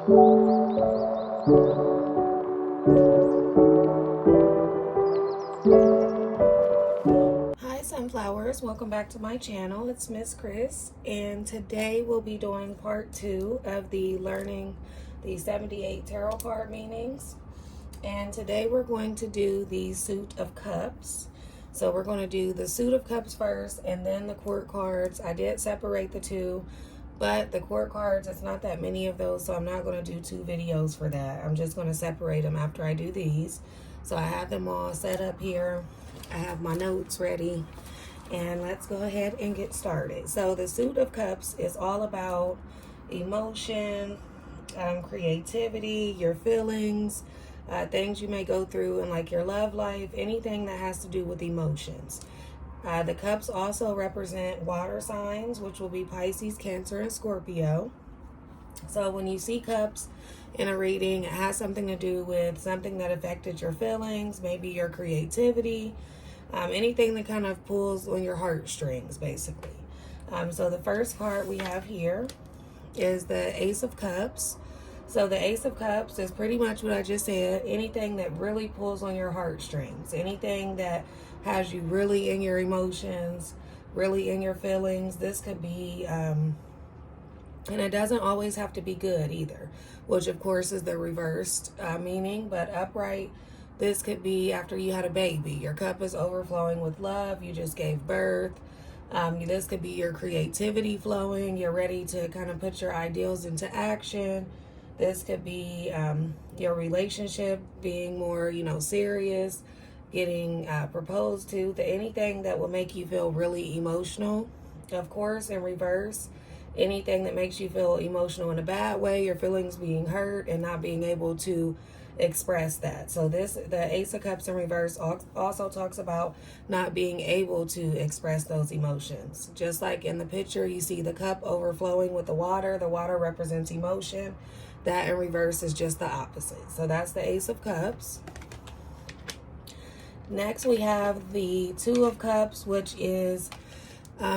Hi Sunflowers, welcome back to my channel. It's Miss Chris, and today we'll be doing part 2 of the learning the 78 tarot card meanings. And today we're going to do the suit of cups. So we're going to do the suit of cups first and then the court cards. I did separate the two, but the court cards, it's not that many of those, so I'm not going to do 2 videos for that. I'm just going to separate them after I do these. So I have them all set up here. I have my notes ready, and let's go ahead and get started. So the suit of cups is all about emotion, creativity, your feelings, things you may go through in like your love life, anything that has to do with emotions. The cups also represent water signs, which will be Pisces, Cancer, and Scorpio. So when you see cups in a reading, it has something to do with something that affected your feelings, maybe your creativity, anything that kind of pulls on your heartstrings, basically. So the first card we have here is the Ace of Cups. So the Ace of Cups is pretty much what I just said. Anything that really pulls on your heartstrings, anything that has you really in your emotions, really in your feelings. This could be, and it doesn't always have to be good either, which of course is the reversed meaning, but upright. This could be after you had a baby. Your cup is overflowing with love. You just gave birth. This could be your creativity flowing. You're ready to kind of put your ideals into action. This could be your relationship being more, serious, getting proposed to. Anything that will make you feel really emotional. Of course, in reverse, anything that makes you feel emotional in a bad way, your feelings being hurt and not being able to express that. So the Ace of Cups in reverse also talks about not being able to express those emotions. Just like in the picture, you see the cup overflowing with the water. The water represents emotion. That in reverse is just the opposite. So that's the Ace of Cups. Next, we have the Two of Cups, which is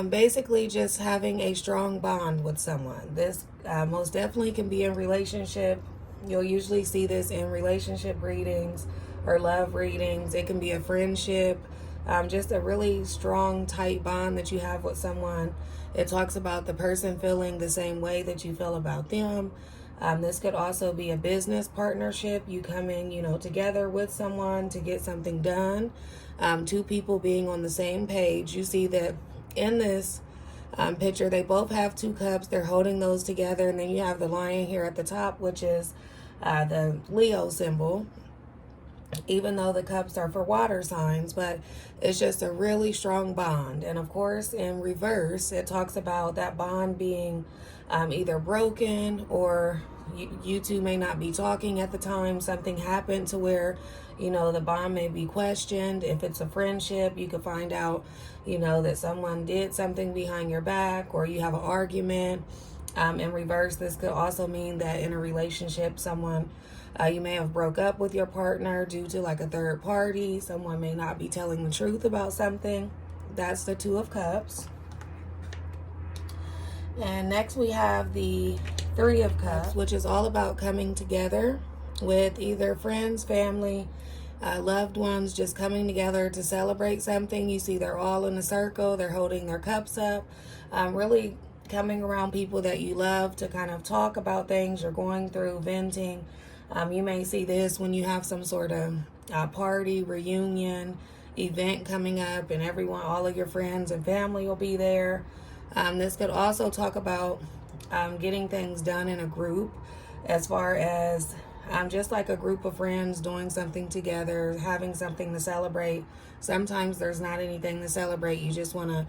basically just having a strong bond with someone. This most definitely can be in relationship. You'll usually see this in relationship readings or love readings. It can be a friendship, just a really strong, tight bond that you have with someone. It talks about the person feeling the same way that you feel about them. This could also be a business partnership. You coming, together with someone to get something done. 2 people being on the same page. You see that in this picture, they both have 2 cups. They're holding those together. And then you have the lion here at the top, which is the Leo symbol, even though the cups are for water signs, but it's just a really strong bond. And of course, in reverse, it talks about that bond being either broken or you two may not be talking at the time. Something happened to where, the bond may be questioned. If it's a friendship, you could find out, that someone did something behind your back, or you have an argument. In reverse, this could also mean that in a relationship, someone, you may have broke up with your partner due to like a third party. Someone may not be telling the truth about something. That's the Two of Cups. And next we have the Three of Cups, which is all about coming together with either friends, family, loved ones, just coming together to celebrate something. You see they're all in a circle. They're holding their cups up. Really coming around people that you love to kind of talk about things you're going through, venting. You may see this when you have some sort of party, reunion, event coming up, and all of your friends and family will be there. This could also talk about getting things done in a group, as far as just like a group of friends doing something together, having something to celebrate. Sometimes there's not anything to celebrate. You just want to,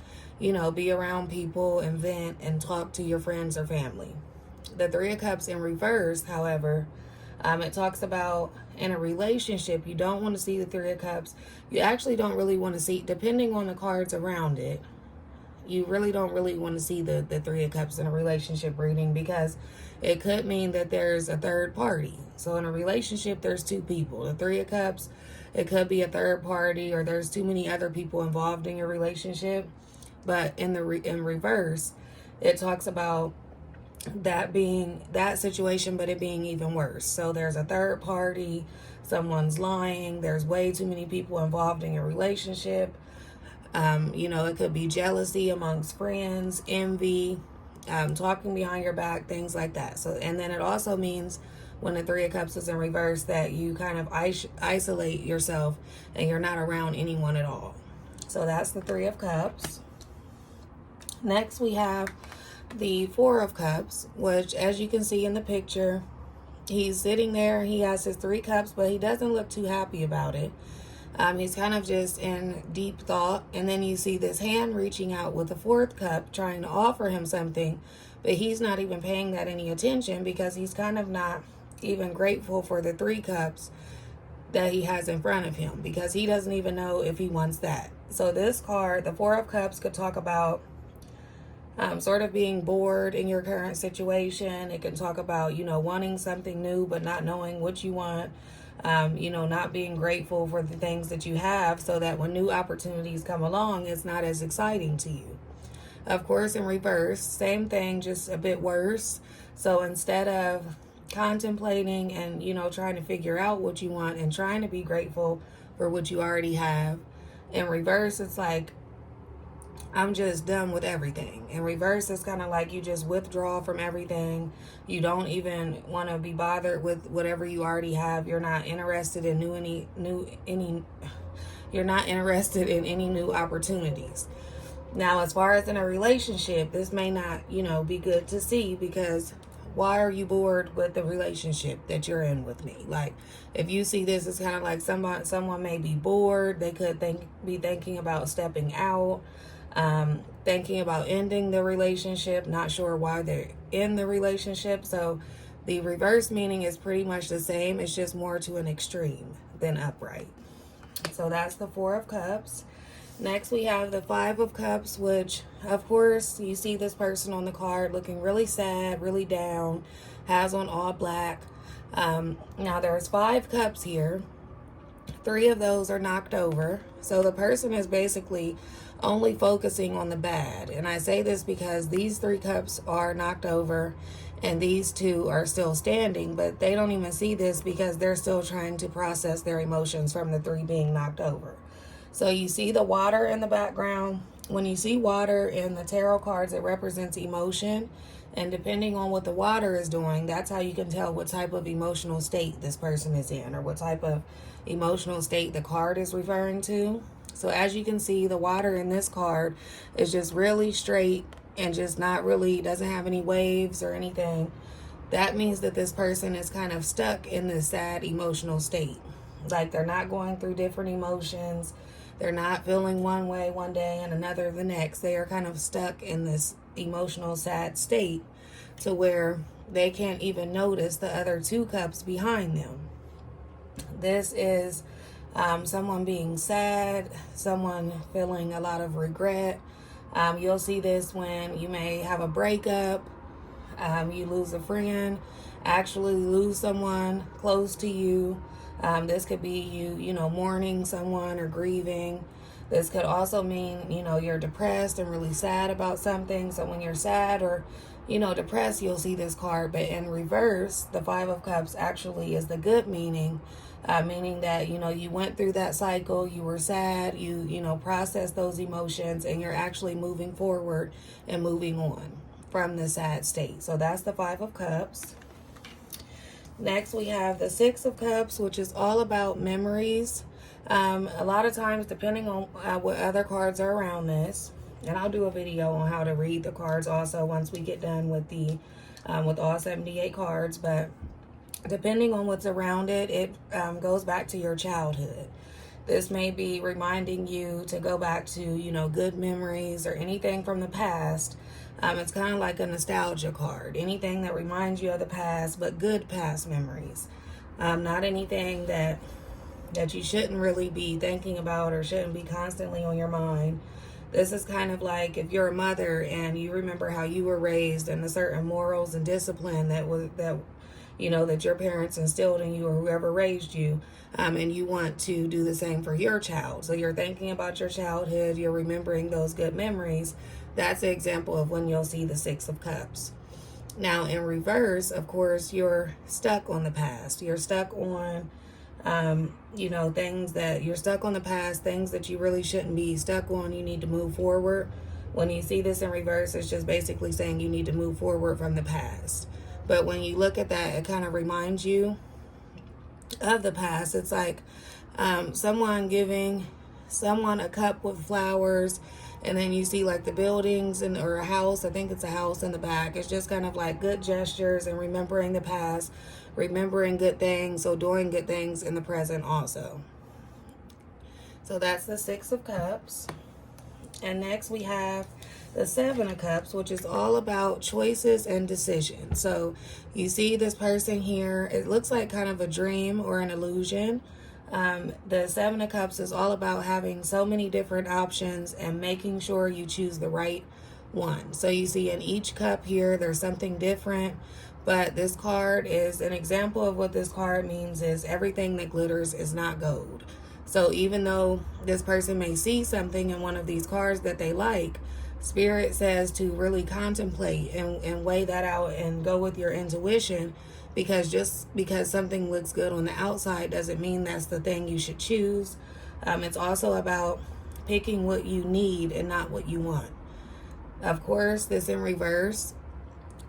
be around people and vent and talk to your friends or family. The Three of Cups in reverse, however, it talks about in a relationship, you don't want to see the Three of Cups. You actually don't really want to see, depending on the cards around it, you really don't really want to see the Three of Cups in a relationship reading, because it could mean that there's a third party. So in a relationship, there's 2 people. The Three of Cups, it could be a third party, or there's too many other people involved in your relationship. But in reverse, it talks about that situation, but it being even worse. So there's a third party, someone's lying, there's way too many people involved in your relationship. It could be jealousy amongst friends, envy, talking behind your back, things like that. So, and then it also means when the Three of Cups is in reverse that you kind of isolate yourself and you're not around anyone at all. So that's the Three of Cups. Next, we have the Four of Cups, which, as you can see in the picture, he's sitting there. He has his 3 cups, but he doesn't look too happy about it. He's kind of just in deep thought. And then you see this hand reaching out with the 4th cup, trying to offer him something, but he's not even paying that any attention because he's kind of not even grateful for the 3 cups that he has in front of him because he doesn't even know if he wants that. So this card, the 4 of Cups, could talk about sort of being bored in your current situation. It can talk about, wanting something new but not knowing what you want. Not being grateful for the things that you have so that when new opportunities come along, it's not as exciting to you. Of course, in reverse, same thing, just a bit worse. So instead of contemplating and, trying to figure out what you want and trying to be grateful for what you already have, in reverse, it's like, I'm just done with everything. In reverse, it's kind of like you just withdraw from everything. You don't even want to be bothered with whatever you already have. You're not interested in you're not interested in any new opportunities. Now, as far as in a relationship, this may not, be good to see because why are you bored with the relationship that you're in with me? Like, if you see this, it's kind of like someone may be bored. They could be thinking about stepping out. Thinking about ending the relationship, not sure why they're in the relationship. So the reverse meaning is pretty much the same. It's just more to an extreme than upright. So that's the 4 of Cups. Next, we have the 5 of Cups, which, of course, you see this person on the card looking really sad, really down, has on all black. Now, there's 5 cups here. 3 of those are knocked over. So the person is basically only focusing on the bad. And I say this because these 3 cups are knocked over and these 2 are still standing, but they don't even see this because they're still trying to process their emotions from the 3 being knocked over. So you see the water in the background. When you see water in the tarot cards, it represents emotion. And depending on what the water is doing, that's how you can tell what type of emotional state this person is in or what type of emotional state the card is referring to. So as you can see, the water in this card is just really straight and just doesn't have any waves or anything. That means that this person is kind of stuck in this sad emotional state. Like they're not going through different emotions. They're not feeling one way one day and another the next. They are kind of stuck in this emotional sad state to where they can't even notice the other 2 cups behind them. This is someone being sad, someone feeling a lot of regret. You'll see this when you may have a breakup, you lose a friend, actually lose someone close to you. This could be you mourning someone or grieving. This could also mean, you're depressed and really sad about something. So when you're sad or, depressed, you'll see this card. But in reverse, the 5 of Cups actually is the good meaning. Meaning that, you went through that cycle, you were sad, you processed those emotions, and you're actually moving forward and moving on from the sad state. So that's the 5 of Cups. Next, we have the 6 of Cups, which is all about memories. A lot of times, depending on what other cards are around this, and I'll do a video on how to read the cards also once we get done with the with all 78 cards, but depending on what's around it, it goes back to your childhood. This may be reminding you to go back to, good memories or anything from the past. It's kind of like a nostalgia card. Anything that reminds you of the past, but good past memories. Not anything that you shouldn't really be thinking about or shouldn't be constantly on your mind. This is kind of like if you're a mother and you remember how you were raised and the certain morals and discipline that your parents instilled in you or whoever raised you, and you want to do the same for your child. So you're thinking about your childhood, you're remembering those good memories. That's an example of when you'll see the 6 of Cups. Now, in reverse, of course, you're stuck on the past. You're stuck on, things that you're stuck on the past, things that you really shouldn't be stuck on. You need to move forward. When you see this in reverse, it's just basically saying you need to move forward from the past. But when you look at that, it kind of reminds you of the past. It's like someone giving someone a cup with flowers, and then you see like the buildings or a house. I think it's a house in the back. It's just kind of like good gestures and remembering the past, remembering good things, so doing good things in the present also. So that's the Six of Cups. And next we have the Seven of Cups, which is all about choices and decisions. So you see this person here, it looks like kind of a dream or an illusion. The Seven of Cups is all about having so many different options and making sure you choose the right one. So you see in each cup here, there's something different, but this card is an example of what this card means is everything that glitters is not gold. So even though this person may see something in one of these cards that they like, Spirit says to really contemplate and weigh that out and go with your intuition, because just because something looks good on the outside doesn't mean that's the thing you should choose. It's also about picking what you need and not what you want. Of course, this in reverse.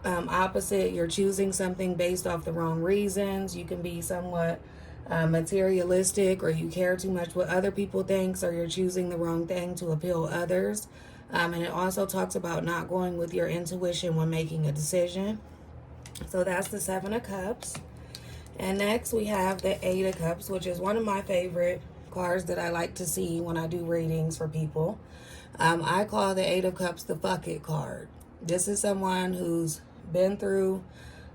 Opposite, you're choosing something based off the wrong reasons. You can be somewhat materialistic, or you care too much what other people think, or you're choosing the wrong thing to appeal others. And it also talks about not going with your intuition when making a decision. So that's the Seven of Cups. And next we have the Eight of Cups, which is one of my favorite cards that I like to see when I do readings for people. I call the Eight of Cups the fuck it card. This is someone who's been through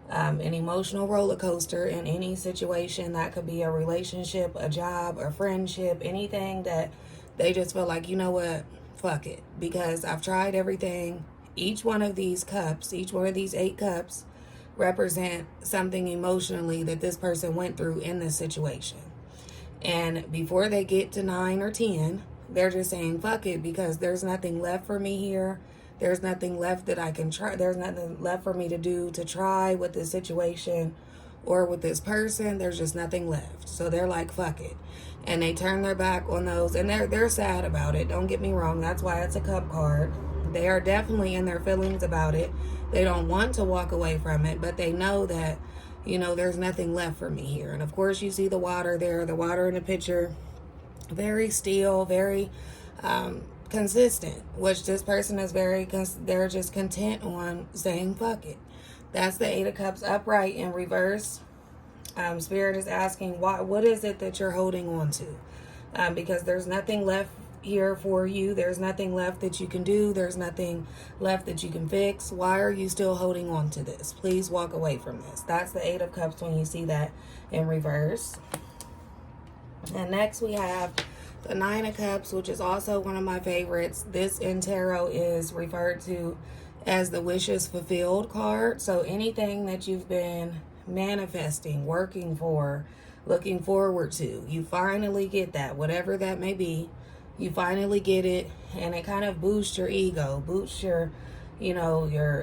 an emotional roller coaster in any situation. That could be a relationship, a job, a friendship, anything that they just feel like, you know what, fuck it. Because I've tried everything. Each one of these cups, each one of these 8 cups represent something emotionally that this person went through in this situation. And before they get to 9 or 10, they're just saying, fuck it, because there's nothing left for me here. There's nothing left that I can try. There's nothing left for me to do to try with this situation or with this person. There's just nothing left. So they're like, fuck it. And they turn their back on those. And they're sad about it. Don't get me wrong. That's why it's a cup card. They are definitely in their feelings about it. They don't want to walk away from it, but they know that, there's nothing left for me here. And of course you see the water there, the water in the picture, very still, very consistent, which this person is they're just content on saying fuck it. That's the Eight of Cups upright. In reverse, Spirit is asking, what is it that you're holding on to? Because there's nothing left here for you. There's nothing left that you can do. There's nothing left that you can fix. Why are you still holding on to this? Please walk away from this. That's the Eight of Cups when you see that in reverse. And next we have the Nine of Cups, which is also one of my favorites. This in tarot is referred to as the wishes fulfilled card. So anything that you've been manifesting, working for, looking forward to, you finally get that, whatever that may be. You finally get it, and it kind of boosts your ego, boosts your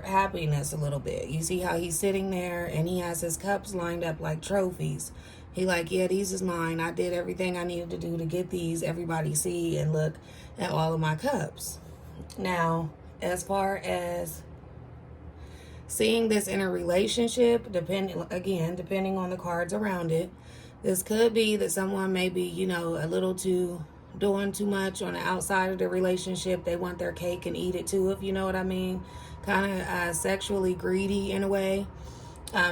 happiness a little bit. You see how he's sitting there and he has his cups lined up like trophies. He like, yeah, these is mine. I did everything I needed to do to get these. Everybody see and look at all of my cups. Now, as far as seeing this in a relationship, depending on the cards around it, this could be that someone may be, a little too doing too much on the outside of the relationship. They want their cake and eat it too, if you know what I mean. Kind of sexually greedy in a way.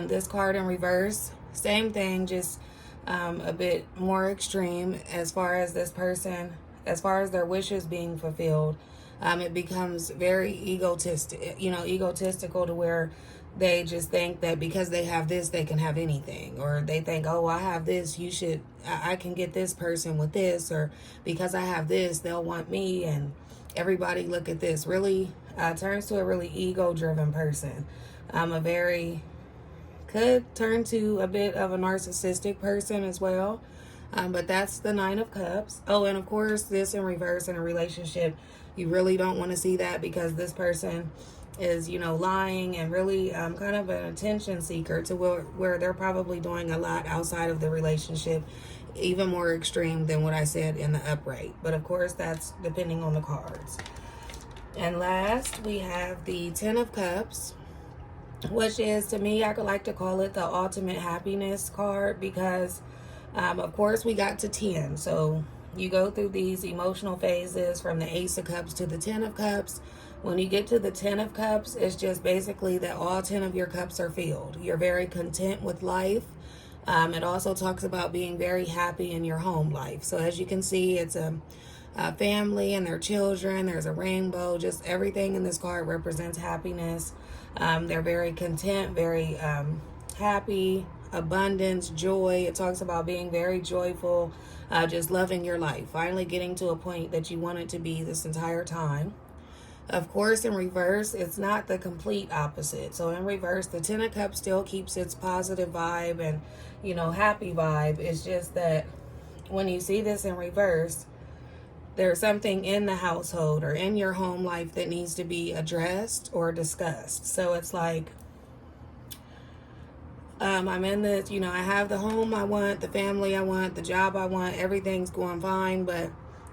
This card in reverse, same thing, just a bit more extreme as far as this person, as far as their wishes being fulfilled. It becomes very egotistical to where they just think that because they have this, they can have anything. Or they think, oh, I have this, I can get this person with this. Or because I have this, they'll want me. And everybody look at this. Really turns to a really ego-driven person. Could turn to a bit of a narcissistic person as well. But that's the Nine of Cups. Oh, and of course, this in reverse in a relationship, you really don't want to see that, because this person is, you know, lying and really kind of an attention seeker to where they're probably doing a lot outside of the relationship, even more extreme than what I said in the upright. But of course, that's depending on the cards. And last, we have the Ten of Cups, which is, to me, I could like to call it the ultimate happiness card because, of course, we got to 10. So you go through these emotional phases from the Ace of Cups to the Ten of Cups. When you get to the Ten of Cups, it's just basically that all 10 of your cups are filled. You're very content with life. It also talks about being very happy in your home life. So as you can see, it's a family and their children. There's a rainbow. Just everything in this card represents happiness. They're very content, very happy, abundance, joy. It talks about being very joyful, just loving your life, finally getting to a point that you want it to be this entire time. Of course, in reverse, it's not the complete opposite. So in reverse, the Ten of Cups still keeps its positive vibe and, you know, happy vibe. It's just that when you see this in reverse, there's something in the household or in your home life that needs to be addressed or discussed. So it's like, I'm in this, you know, I have the home I want, the family I want, the job I want, everything's going fine, but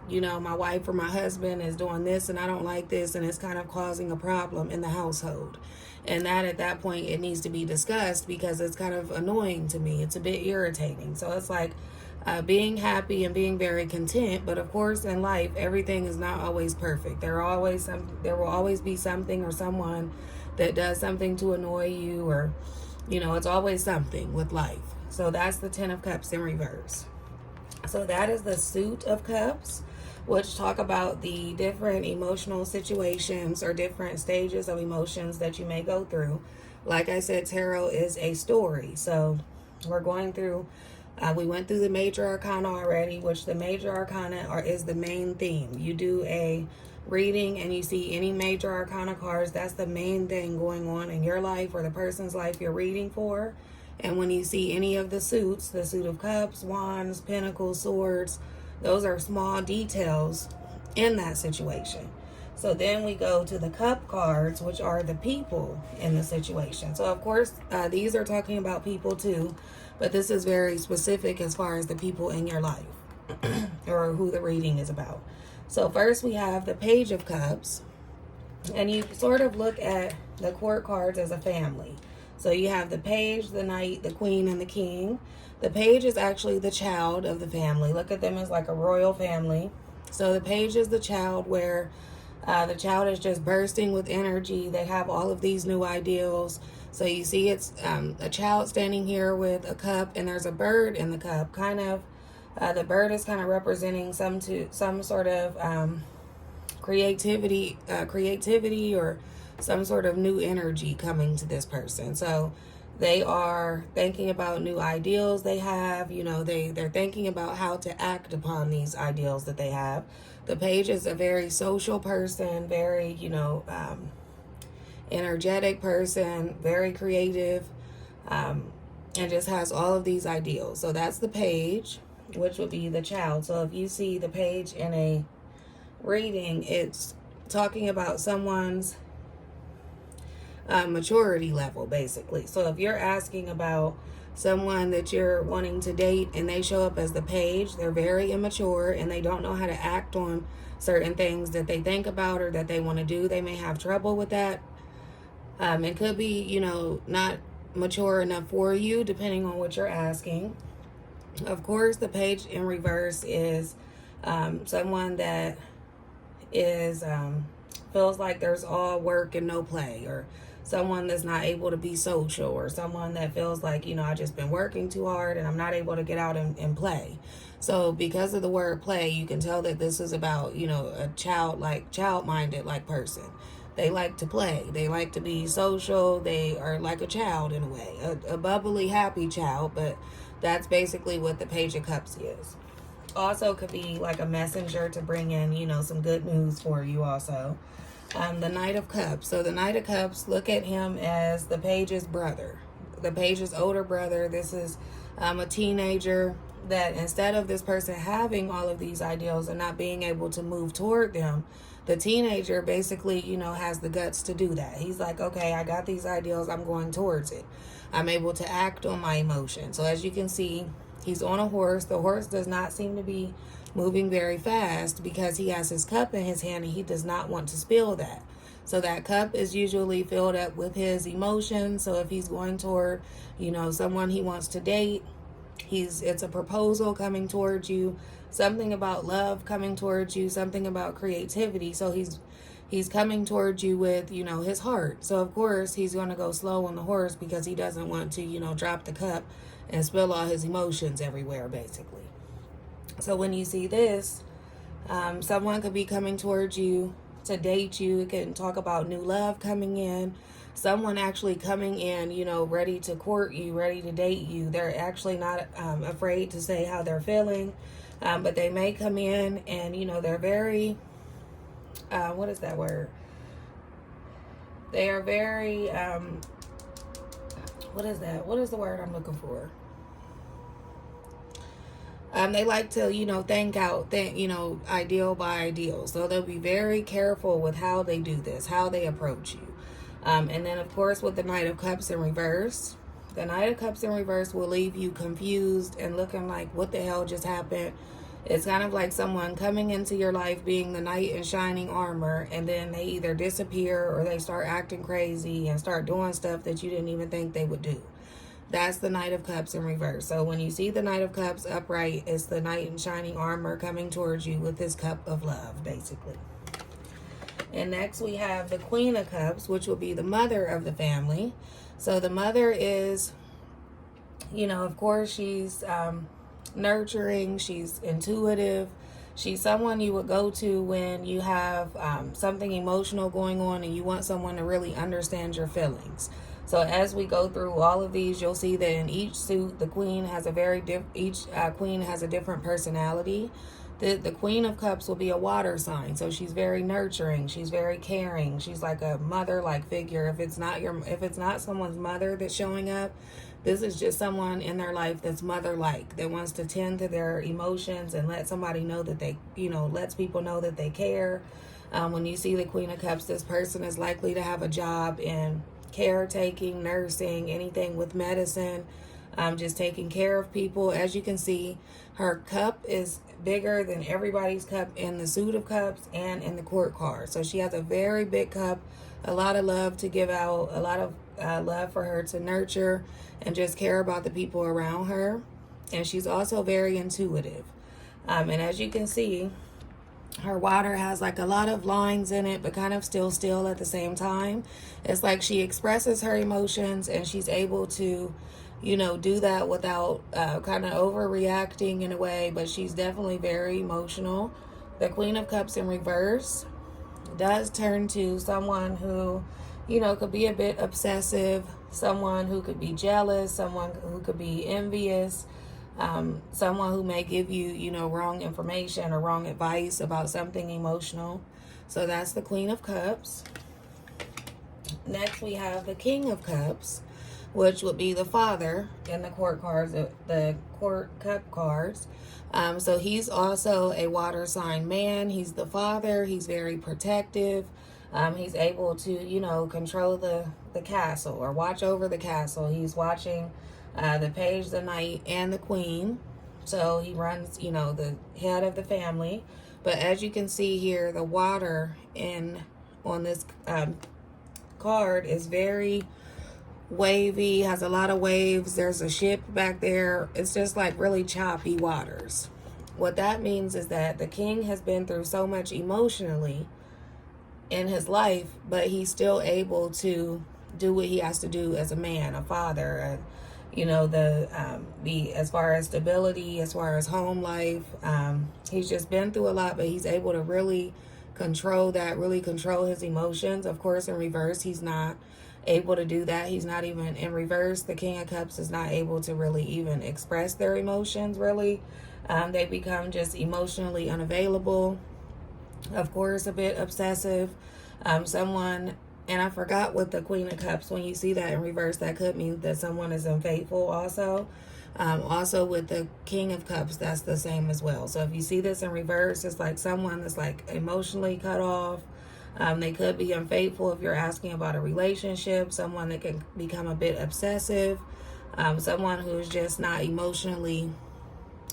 you know, my wife or my husband is doing this and I don't like this, and it's kind of causing a problem in the household. And that at that point, it needs to be discussed because it's kind of annoying to me. It's a bit irritating. So it's like being happy and being very content. But of course, in life, everything is not always perfect. There will always be something or someone that does something to annoy you, or, you know, it's always something with life. So that's the Ten of Cups in reverse. So that is the Suit of Cups, which talk about the different emotional situations or different stages of emotions that you may go through. Like I said, tarot is a story. So we're going through, we went through the major arcana already, which the major arcana is the main theme. You do a reading and you see any major arcana cards, that's the main thing going on in your life or the person's life you're reading for. And when you see any of the suits, the Suit of Cups, Wands, Pentacles, Swords, those are small details in that situation. So then we go to the Cup cards, which are the people in the situation. So of course, these are talking about people too, but this is very specific as far as the people in your life or who the reading is about. So first we have the Page of Cups, and you sort of look at the court cards as a family. So you have the Page, the Knight, the Queen, and the King. The Page is actually the child of the family. Look at them as like a royal family. So the Page is the child, where the child is just bursting with energy. They have all of these new ideals. So you see it's a child standing here with a cup, and there's a bird in the cup. Kind of, the bird is kind of representing some sort of creativity or some sort of new energy coming to this person. So they are thinking about new ideals they have. You know, they're thinking about how to act upon these ideals that they have. The Page is a very social person, very, you know, energetic person, very creative, and just has all of these ideals. So that's the Page, which would be the child. So if you see the Page in a reading, it's talking about someone's maturity level, basically. So if you're asking about someone that you're wanting to date and they show up as the Page, they're very immature and they don't know how to act on certain things that they think about or that they want to do. They may have trouble with that. It could be, you know, not mature enough for you, depending on what you're asking. Of course, the Page in reverse is someone that is feels like there's all work and no play, or someone that's not able to be social, or someone that feels like, you know, I've just been working too hard and I'm not able to get out and play. So because of the word play, you can tell that this is about, you know, a child-minded like person. They like to play. They like to be social. They are like a child in a way, a bubbly, happy child, but that's basically what the Page of Cups is. Also could be like a messenger to bring in, you know, some good news for you also. The Knight of Cups. So the Knight of Cups, look at him as the Page's brother. The Page's older brother. This is a teenager. that instead of this person having all of these ideals and not being able to move toward them, the teenager basically, has the guts to do that. He's like, okay, I got these ideals, I'm going towards it. I'm able to act on my emotions. So as you can see, he's on a horse. The horse does not seem to be moving very fast because he has his cup in his hand and he does not want to spill that. So that cup is usually filled up with his emotions. So if he's going toward, someone he wants to date, it's a proposal coming towards you, something about love coming towards you, something about creativity. So he's coming towards you with, his heart. So of course he's going to go slow on the horse because he doesn't want to, drop the cup and spill all his emotions everywhere, basically. So when you see this, someone could be coming towards you to date you. It can talk about new love coming in. Someone actually coming in, ready to court you, ready to date you. They're actually not afraid to say how they're feeling, but they may come in and, they're very, what is that word? They are very, what is that? What is the word I'm looking for? They like to, think ideal by ideal. So they'll be very careful with how they do this, how they approach you. And then, of course, with the Knight of Cups in reverse, the Knight of Cups in reverse will leave you confused and looking like, what the hell just happened? It's kind of like someone coming into your life being the knight in shining armor, and then they either disappear or they start acting crazy and start doing stuff that you didn't even think they would do. That's the Knight of Cups in reverse. So when you see the Knight of Cups upright, it's the knight in shining armor coming towards you with his cup of love, basically. And next we have the Queen of Cups, which will be the mother of the family. So the mother is, of course, she's nurturing, she's intuitive. She's someone you would go to when you have something emotional going on and you want someone to really understand your feelings. So as we go through all of these, you'll see that in each suit, the queen has a queen has a different personality. The Queen of Cups will be a water sign, so she's very nurturing, she's very caring, she's like a mother-like figure. If it's not someone's mother that's showing up, this is just someone in their life that's mother-like, that wants to tend to their emotions and let somebody know that they, lets people know that they care. When you see the Queen of Cups, this person is likely to have a job in caretaking, nursing, anything with medicine, just taking care of people. As you can see, her cup is bigger than everybody's cup in the suit of cups and in the court card. So she has a very big cup, a lot of love to give out, a lot of love for her to nurture and just care about the people around her. And she's also very intuitive. And as you can see, her water has like a lot of lines in it, but kind of still at the same time. It's like she expresses her emotions and she's able to, do that without kind of overreacting in a way, but she's definitely very emotional. The Queen of Cups in reverse does turn to someone who, could be a bit obsessive, someone who could be jealous, someone who could be envious, someone who may give you, wrong information or wrong advice about something emotional. So that's the Queen of Cups. Next, we have the King of Cups, which would be the father in the court cards, the court cup cards. So he's also a water sign man. He's the father. He's very protective. He's able to, control the castle or watch over the castle. He's watching the page, the knight, and the queen. So he runs, the head of the family. But as you can see here, the water on this card is very wavy, has a lot of waves. There's a ship back there. It's just like really choppy waters. What that means is that the king has been through so much emotionally in his life, but he's still able to do what he has to do as a man, a father, as far as stability, as far as home life. He's just been through a lot, but he's able to really control that, really control his emotions. Of course, in reverse, he's not able to do that. He's not even in reverse. The King of Cups is not able to really even express their emotions, really. They become just emotionally unavailable. Of course, a bit obsessive. Someone And I forgot with the Queen of Cups, when you see that in reverse, that could mean that someone is unfaithful also. Also with the King of Cups, that's the same as well. So if you see this in reverse, it's like someone that's like emotionally cut off. They could be unfaithful if you're asking about a relationship, someone that can become a bit obsessive, someone who's just not emotionally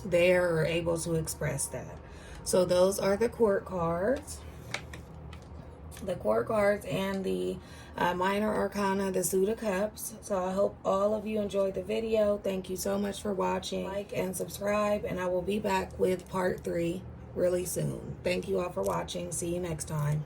there or able to express that. So those are the court cards. The court cards and the minor arcana, the Suit of Cups. So I hope all of you enjoyed the video. Thank you so much for watching. Like and subscribe, and I will be back with part 3 really soon. Thank you all for watching. See you next time.